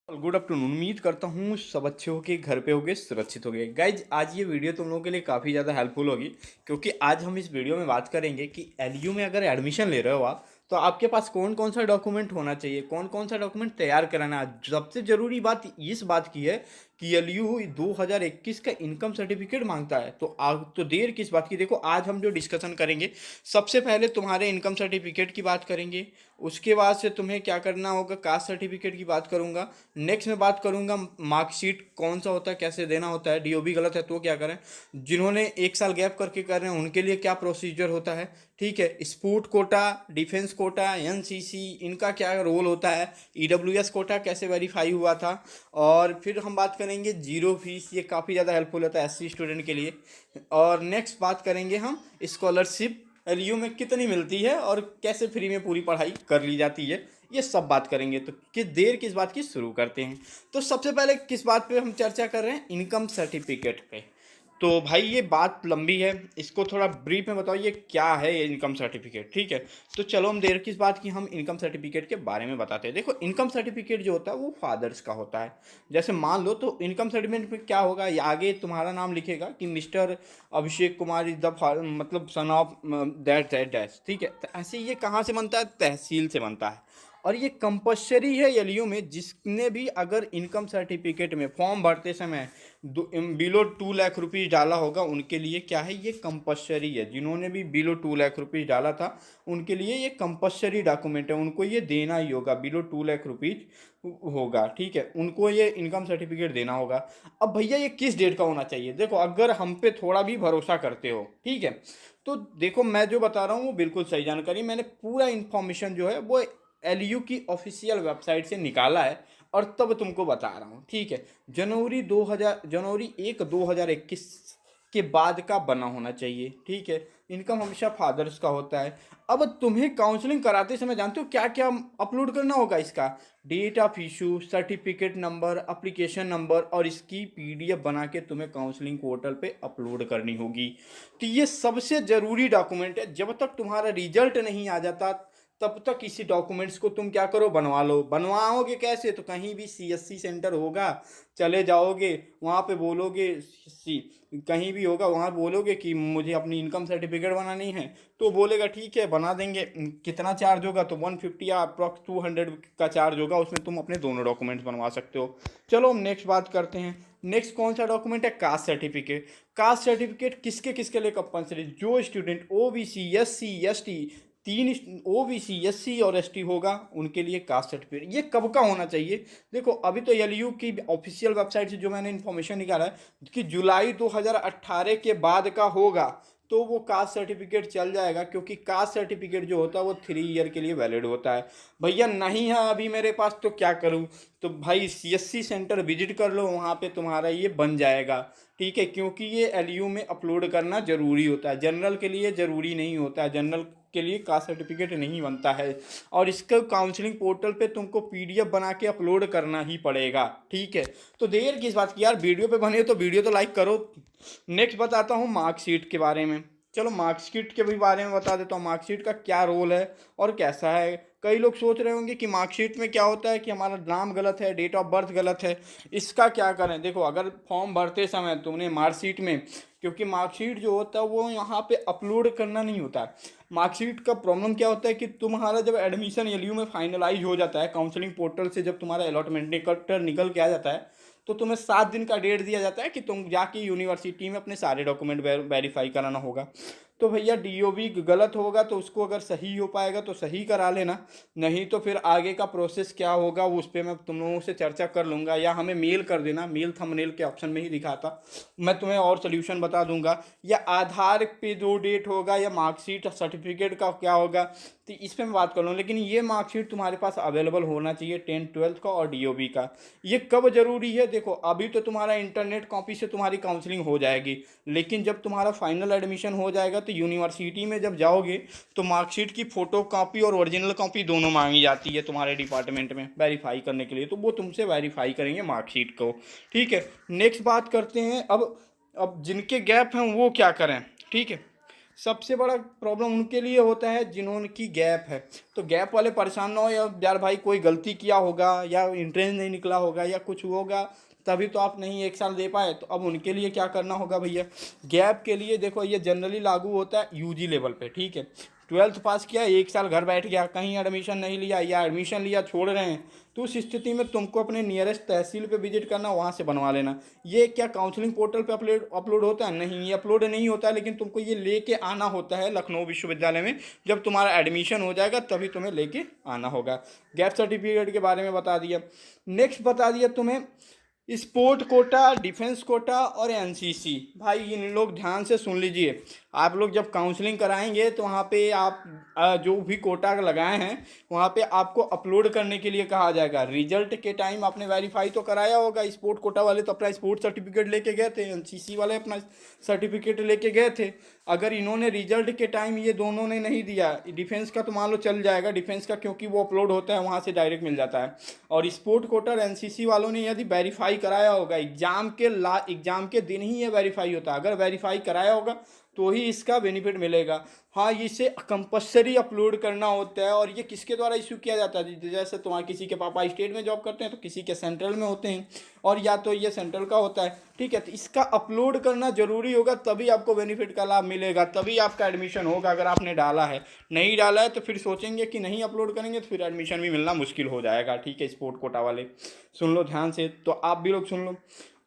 Good afternoon. उम्मीद करता हूँ सब अच्छे होगे, घर पे होगे, सुरक्षित होगे। गाइज आज ये वीडियो तुम लोगों के लिए काफ़ी ज़्यादा हेल्पफुल होगी, क्योंकि आज हम इस वीडियो में बात करेंगे कि एलयू में अगर एडमिशन ले रहे हो आप, तो आपके पास कौन कौन सा डॉक्यूमेंट होना चाहिए, कौन कौन सा डॉक्यूमेंट तैयार कराना है। सबसे ज़रूरी बात इस बात की है कि एलयू 2021 का इनकम सर्टिफिकेट मांगता है। तो देर किस बात की। देखो आज हम जो डिस्कशन करेंगे, सबसे पहले तुम्हारे इनकम सर्टिफिकेट की बात करेंगे। उसके बाद से तुम्हें क्या करना होगा, कास्ट सर्टिफिकेट की बात करूंगा। नेक्स्ट में बात करूंगा मार्कशीट कौन सा होता है, कैसे देना होता है, डीओबी गलत है तो क्या करें, जिन्होंने एक साल गैप करके कर रहे हैं उनके लिए क्या प्रोसीजर होता है। ठीक है, sport quota, defence quota, NCC, इनका क्या रोल होता है, ईडब्ल्यूएस कोटा कैसे वेरीफाई हुआ था। और फिर हम बात करेंगे जीरो फीस, ये काफ़ी ज़्यादा हेल्पफुल होता है एससी स्टूडेंट के लिए। और नेक्स्ट बात करेंगे हम स्कॉलरशिप एलयू में कितनी मिलती है और कैसे फ्री में पूरी पढ़ाई कर ली जाती है, ये सब बात करेंगे। तो किस देर किस बात की शुरू करते हैं। तो सबसे पहले किस बात पे हम चर्चा कर रहे हैं, इनकम सर्टिफिकेट पे। तो भाई ये बात लंबी है, इसको थोड़ा ब्रीफ में बताओ ये क्या है ये इनकम सर्टिफिकेट। ठीक है, तो चलो हम देर किस बात की, हम इनकम सर्टिफिकेट के बारे में बताते हैं। देखो इनकम सर्टिफिकेट जो होता है वो फादर्स का होता है। जैसे मान लो तो इनकम सर्टिफिकेट में क्या होगा, ये आगे तुम्हारा नाम लिखेगा कि mister Abhishek Kumar is the मतलब son of that that dash. ठीक है, तो ऐसे ये कहाँ से बनता है, तहसील से बनता है। और ये कंपलसरी है एलयू में, जिसने भी अगर इनकम सर्टिफिकेट में फॉर्म भरते समय बिलो 2 लाख रुपीज़ डाला होगा, उनके लिए क्या है, ये कंपलसरी है। जिन्होंने भी बिलो 2 लाख रुपीज़ डाला था उनके लिए ये कंपलसरी डॉक्यूमेंट है, उनको ये देना ही होगा। बिलो 2 लाख रुपीज़ होगा, ठीक है, उनको ये इनकम सर्टिफिकेट देना होगा। अब भैया ये किस डेट का होना चाहिए, देखो अगर हम पे थोड़ा भी भरोसा करते हो, ठीक है, तो देखो मैं जो बता रहा हूँ वो बिल्कुल सही जानकारी, मैंने पूरा इन्फॉर्मेशन जो है वो एलयू की ऑफिशियल वेबसाइट से निकाला है और तब तुमको बता रहा हूँ। ठीक है, जनवरी 2021 के बाद का बना होना चाहिए। ठीक है, इनकम हमेशा फादर्स का होता है। अब तुम्हें काउंसलिंग कराते समय जानते हो क्या क्या अपलोड करना होगा, इसका date of issue, certificate number, application number, और इसकी पीडीएफ बना के तुम्हें काउंसलिंग पोर्टल पे अपलोड करनी होगी। तो ये सबसे ज़रूरी डॉक्यूमेंट है। जब तक तुम्हारा रिजल्ट नहीं आ जाता तब तक इसी डॉक्यूमेंट्स को तुम क्या करो, बनवा लो। बनवाओगे कैसे, तो कहीं भी सीएससी सेंटर होगा, चले जाओगे वहाँ पे बोलोगे सी, कहीं भी होगा वहाँ बोलोगे कि मुझे अपनी इनकम सर्टिफिकेट बनानी है, तो बोलेगा ठीक है बना देंगे। कितना चार्ज होगा, तो 150 या अप्रॉक्स 200 का चार्ज होगा, उसमें तुम अपने दोनों डॉक्यूमेंट्स बनवा सकते हो। चलो हम नेक्स्ट बात करते हैं। नेक्स्ट कौन सा डॉक्यूमेंट है, कास्ट सर्टिफिकेट। कास्ट सर्टिफिकेट किसके किसके लिए कंपलसरी, जो स्टूडेंट ओबीसी एससी एसटी, तीन ओबीसी एससी और एसटी होगा उनके लिए कास्ट सर्टिफिकेट। ये कब का होना चाहिए, देखो अभी तो एलयू की ऑफिशियल वेबसाइट से जो मैंने इन्फॉर्मेशन निकाला है कि जुलाई 2018 के बाद का होगा, तो वो कास्ट सर्टिफिकेट चल जाएगा, क्योंकि कास्ट सर्टिफिकेट जो होता है वो 3 ईयर के लिए वैलिड होता है। भैया नहीं है अभी मेरे पास तो क्या करूँ, तो भाई सीएससी सेंटर विजिट कर लो, वहाँ पे तुम्हारा ये बन जाएगा। ठीक है, क्योंकि ये एलयू में अपलोड करना ज़रूरी होता है, जनरल के लिए ज़रूरी नहीं होता है, जनरल के लिए कास्ट सर्टिफिकेट नहीं बनता है। और इसका काउंसलिंग पोर्टल पे तुमको पीडीएफ बना के अपलोड करना ही पड़ेगा। ठीक है, तो देर किस बात की यार, वीडियो पे बने हो तो वीडियो तो लाइक करो। नेक्स्ट बताता हूँ मार्कशीट के बारे में। चलो मार्कशीट के भी बारे में बता देता हूँ, मार्कशीट का क्या रोल है और कैसा है। कई लोग सोच रहे होंगे कि मार्कशीट में क्या होता है कि हमारा नाम गलत है, डेट ऑफ बर्थ गलत है, इसका क्या करें। देखो अगर फॉर्म भरते समय तुमने मार्कशीट में, क्योंकि मार्कशीट जो होता है वो यहाँ पे अपलोड करना नहीं होता है। मार्कशीट का प्रॉब्लम क्या होता है कि तुम्हारा जब एडमिशन एलयू में फाइनलाइज हो जाता है, काउंसलिंग पोर्टल से जब तुम्हारा अलॉटमेंट निकल के आ जाता है, तो तुम्हें 7 दिन का डेट दिया जाता है कि तुम जाके यूनिवर्सिटी में अपने सारे डॉक्यूमेंट वेरीफाई कराना होगा। तो भैया डीओबी गलत होगा तो उसको अगर सही हो पाएगा तो सही करा लेना, नहीं तो फिर आगे का प्रोसेस क्या होगा वो उस पर मैं तुम लोगों से चर्चा कर लूँगा, या हमें मेल कर देना, मेल थंबनेल के ऑप्शन में ही दिखाता, मैं तुम्हें और सोल्यूशन बता दूंगा। या आधार पे जो डेट होगा या मार्कशीट सर्टिफिकेट का क्या होगा, तो इस पर मैं बात कर लूँ। लेकिन ये मार्कशीट तुम्हारे पास अवेलेबल होना चाहिए 10th 12th का और डीओबी का। ये कब जरूरी है, देखो अभी तो तुम्हारा इंटरनेट कॉपी से तुम्हारी काउंसलिंग हो जाएगी, लेकिन जब तुम्हारा फाइनल एडमिशन हो जाएगा तो यूनिवर्सिटी में जब जाओगे तो मार्कशीट की फोटो कॉपी और ओरिजिनल कॉपी दोनों मांगी जाती है तुम्हारे डिपार्टमेंट में वेरीफाई करने के लिए, तो वो तुमसे वेरीफाई करेंगे मार्कशीट को। ठीक है, नेक्स्ट बात करते हैं अब जिनके गैप हैं वो क्या करें। ठीक है, सबसे बड़ा प्रॉब्लम उनके लिए होता है जिन्होंने की गैप है। तो गैप वाले परेशान ना हो, या यार भाई कोई गलती किया होगा या एंट्रेंस नहीं निकला होगा या कुछ होगा तभी तो आप नहीं 1 साल दे पाए, तो अब उनके लिए क्या करना होगा भैया। गैप के लिए देखो ये जनरली लागू होता है यूजी लेवल पे, ठीक है। 12th पास किया, 1 साल घर बैठ गया, कहीं एडमिशन नहीं लिया या एडमिशन लिया छोड़ रहे हैं, तो उस स्थिति में तुमको अपने नियरेस्ट तहसील पे विजिट करना, वहाँ से बनवा लेना। ये क्या काउंसलिंग पोर्टल पे अपलोड अपलोड होता है? नहीं, ये अपलोड नहीं होता है, लेकिन तुमको ये लेके आना होता है लखनऊ विश्वविद्यालय में। जब तुम्हारा एडमिशन हो जाएगा तभी तुम्हें लेके आना होगा। गैप सर्टिफिकेट के बारे में बता दिया। नेक्स्ट बता दिया तुम्हें स्पोर्ट कोटा, डिफेंस कोटा और एनसीसी। भाई इन लोग ध्यान से सुन लीजिए, आप लोग जब काउंसलिंग कराएंगे तो वहाँ पे आप जो भी कोटा लगाए हैं वहाँ पे आपको अपलोड करने के लिए कहा जाएगा। रिजल्ट के टाइम आपने वेरीफाई तो कराया होगा। स्पोर्ट कोटा वाले तो अपना स्पोर्ट सर्टिफिकेट लेके गए थे, एनसीसी वाले अपना सर्टिफिकेट लेके गए थे। अगर इन्होंने रिजल्ट के टाइम ये दोनों ने नहीं दिया, डिफेंस का तो मान लो चल जाएगा, डिफेंस का क्योंकि वो अपलोड होता है वहाँ से डायरेक्ट मिल जाता है। और स्पोर्ट कोटा और एनसीसी वालों ने यदि वेरीफाई कराया होगा, एग्जाम के दिन ही ये वेरीफाई होता है। अगर वेरीफाई कराया होगा तो ही इसका बेनिफिट मिलेगा। हाँ, इसे कंपलसरी अपलोड करना होता है। और ये किसके द्वारा इशू किया जाता है? जैसे तुम्हारे किसी के पापा स्टेट में जॉब करते हैं तो किसी के सेंट्रल में होते हैं, और या तो ये सेंट्रल का होता है, ठीक है। तो इसका अपलोड करना जरूरी होगा, तभी आपको बेनिफिट का लाभ मिलेगा, तभी आपका एडमिशन होगा। अगर आपने डाला है, नहीं डाला है तो फिर सोचेंगे कि नहीं अपलोड करेंगे तो फिर एडमिशन भी मिलना मुश्किल हो जाएगा, ठीक है। स्पोर्ट कोटा वाले सुन लो ध्यान से, तो आप भी लोग सुन लो।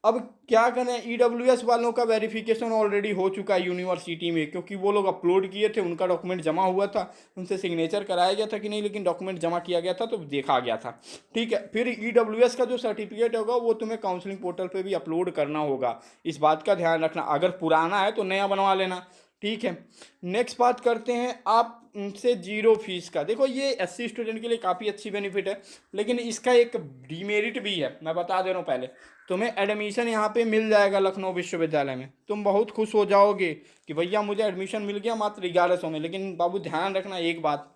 अब क्या करें, ईडब्ल्यूएस वालों का वेरिफिकेशन ऑलरेडी हो चुका है यूनिवर्सिटी में, क्योंकि वो लोग अपलोड किए थे, उनका डॉक्यूमेंट जमा हुआ था, उनसे सिग्नेचर कराया गया था कि नहीं, लेकिन डॉक्यूमेंट जमा किया गया था तो देखा गया था, ठीक है। फिर ईडब्ल्यूएस का जो सर्टिफिकेट होगा वो तुम्हें काउंसलिंग पोर्टल पे भी अपलोड करना होगा। इस बात का ध्यान रखना, अगर पुराना है तो नया बनवा लेना, ठीक है। नेक्स्ट बात करते हैं आप से जीरो फीस का। देखो ये एससी स्टूडेंट के लिए काफ़ी अच्छी बेनिफिट है, लेकिन इसका एक डीमेरिट भी है, मैं बता दे रहा हूँ। पहले तुम्हें एडमिशन यहाँ पे मिल जाएगा लखनऊ विश्वविद्यालय में, तुम बहुत खुश हो जाओगे कि भैया मुझे एडमिशन मिल गया मात्र 1100 में। लेकिन बाबू ध्यान रखना एक बात,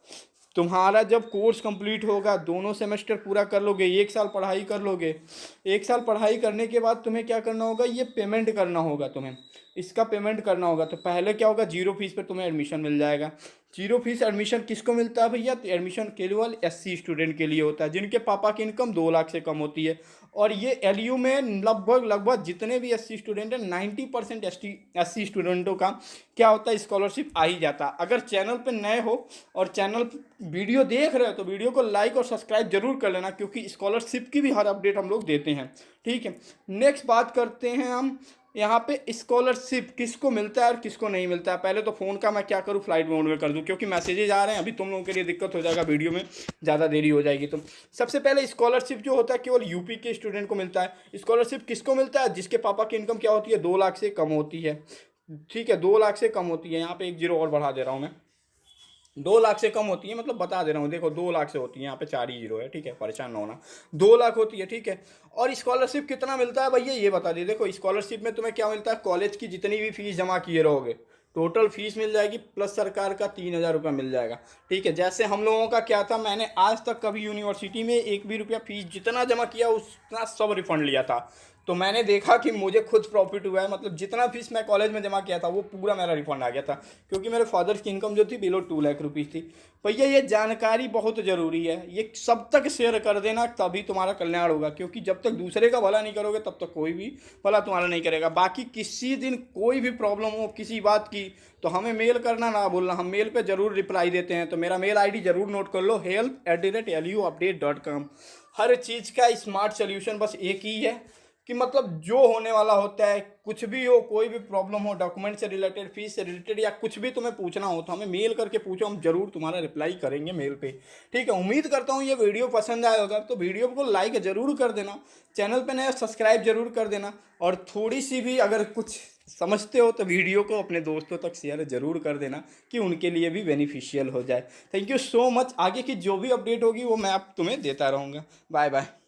तुम्हारा जब कोर्स कंप्लीट होगा, दोनों सेमेस्टर पूरा कर लोगे, 1 साल पढ़ाई कर लोगे, 1 साल पढ़ाई करने के बाद तुम्हें क्या करना होगा, ये पेमेंट करना होगा तुम्हें, इसका पेमेंट करना होगा। तो पहले क्या होगा, जीरो फीस पर तुम्हें एडमिशन मिल जाएगा। जीरो फीस एडमिशन किसको मिलता है भैया? तो एडमिशन केवल एससी स्टूडेंट के लिए होता है, जिनके पापा की इनकम 2 लाख से कम होती है। और ये एलयू में लगभग जितने भी एससी स्टूडेंट हैं, 90% एससी स्टूडेंटों का क्या होता है, स्कॉलरशिप आ ही जाता है। अगर चैनल पे नए हो और चैनल वीडियो देख रहे हो तो वीडियो को लाइक और सब्सक्राइब जरूर कर लेना, क्योंकि स्कॉलरशिप की भी हर अपडेट हम लोग देते हैं, ठीक है। नेक्स्ट बात करते हैं हम यहाँ पे स्कॉलरशिप किसको मिलता है और किसको नहीं मिलता है। पहले तो फ़ोन का मैं क्या करूँ, फ्लाइट मोड में कर दूँ, क्योंकि मैसेजेज आ रहे हैं, अभी तुम लोगों के लिए दिक्कत हो जाएगा, वीडियो में ज़्यादा देरी हो जाएगी। तो सबसे पहले स्कॉलरशिप जो होता है केवल यूपी के स्टूडेंट को मिलता है। स्कॉलरशिप किसको मिलता है? जिसके पापा की इनकम क्या होती है, 2 लाख से कम होती है, ठीक है। 2 लाख से कम होती है, यहाँ पे एक जीरो और बढ़ा दे रहा हूँ मैं, 2 लाख से कम होती है, मतलब बता दे रहा हूँ, देखो 2 लाख से होती है, यहाँ पे 4 ही जीरो है, ठीक है, परेशान ना होना। 2 लाख होती है, ठीक है। और स्कॉलरशिप कितना मिलता है भैया, ये बता दिए। देखो स्कॉलरशिप में तुम्हें क्या मिलता है, कॉलेज की जितनी भी फीस जमा किए रहोगे, टोटल फीस मिल जाएगी, प्लस सरकार का 3,000 रुपये मिल जाएगा, ठीक है। जैसे हम लोगों का क्या था, मैंने आज तक कभी यूनिवर्सिटी में एक भी रुपया फीस जितना जमा किया उतना सब रिफंड लिया था। तो मैंने देखा कि मुझे खुद प्रॉफिट हुआ है, मतलब जितना फीस मैं कॉलेज में जमा किया था वो पूरा मेरा रिफंड आ गया था, क्योंकि मेरे फादर की इनकम जो थी बिलो 2 लाख रुपीज़ थी। भैया ये जानकारी बहुत ज़रूरी है, ये सब तक शेयर कर देना, तभी तुम्हारा कल्याण होगा, क्योंकि जब तक दूसरे का भला नहीं करोगे तब तक कोई भी भला तुम्हारा नहीं करेगा। बाकी किसी दिन कोई भी प्रॉब्लम हो किसी बात की तो हमें मेल करना ना भूलना, हम मेल पे ज़रूर रिप्लाई देते हैं। तो मेरा मेल आईडी ज़रूर नोट कर लो, help@luupdate.com। हर चीज़ का स्मार्ट सोल्यूशन बस एक ही है कि मतलब जो होने वाला होता है, कुछ भी हो, कोई भी प्रॉब्लम हो, डॉक्यूमेंट से रिलेटेड, फीस से रिलेटेड, या कुछ भी तुम्हें पूछना हो तो हमें मेल करके पूछो, हम जरूर तुम्हारा रिप्लाई करेंगे मेल पे, ठीक है। उम्मीद करता हूँ ये वीडियो पसंद आया होगा, तो वीडियो को लाइक जरूर कर देना, चैनल पे नया सब्सक्राइब जरूर कर देना, और थोड़ी सी भी अगर कुछ समझते हो तो वीडियो को अपने दोस्तों तक शेयर जरूर कर देना कि उनके लिए भी बेनिफिशियल हो जाए। Thank you so much. आगे की जो भी अपडेट होगी वो मैं आप तुम्हें देता रहूँगा। Bye bye.